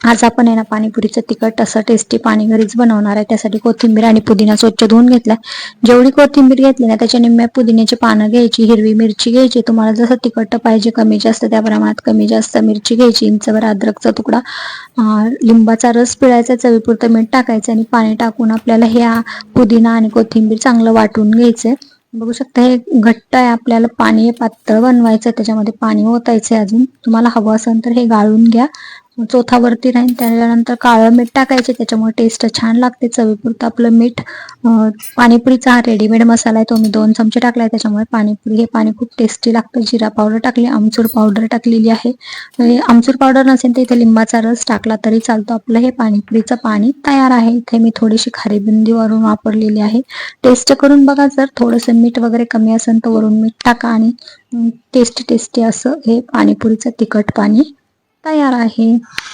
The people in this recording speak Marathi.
आज आपण आहे ना पाणीपुरीचं तिखट असं टेस्टी पाणी घरीच बनवणार आहे. त्यासाठी कोथिंबीर आणि पुदिना स्वच्छ धुवून घेतलाय. जेवढी कोथिंबीर घेतली ना त्याच्या निम्म्या पुदिन्याची पानं घ्यायची, हिरवी मिरची घ्यायची, तुम्हाला जसं तिखट पाहिजे कमी जास्त त्या प्रमाणात कमी जास्त मिरची घ्यायची, इंचभर अद्रकचा तुकडा, लिंबाचा रस पिळायचा, चवीपुरतं मीठ टाकायचं आणि पाणी टाकून आपल्याला ह्या पुदिना आणि कोथिंबीर चांगलं वाटून घ्यायचंय. बघू शकता हे घट्ट आहे, आपल्याला पाणी पातळ बनवायचं, त्याच्यामध्ये पाणी ओतायचंय. अजून तुम्हाला हवं असेल तर हे गाळून घ्या, चोथावरती राहील. त्याच्यानंतर काळं मीठ टाकायचे, त्याच्यामुळे टेस्ट छान लागते. चवीपुरतं आपलं मीठ. पाणीपुरीचा हा रेडीमेड मसाला आहे, तो मी 2 चमचे टाकलाय. त्याच्यामुळे पाणीपुरी हे पाणी खूप टेस्टी लागतं. जिरा पावडर टाकली, आमचूर पावडर टाकलेली आहे. आमचूर पावडर नसेल तर इथे लिंबाचा रस टाकला तरी चालतो. आपलं हे पाणीपुरीचं पाणी तयार आहे. इथे मी थोडीशी खारी बुंदी वरून वापरलेली आहे. टेस्ट करून बघा, जर थोडंसं मीठ वगैरे कमी असेल तर वरून मीठ टाका आणि टेस्टी असं हे पाणीपुरीचं तिखट पाणी तयार आहे.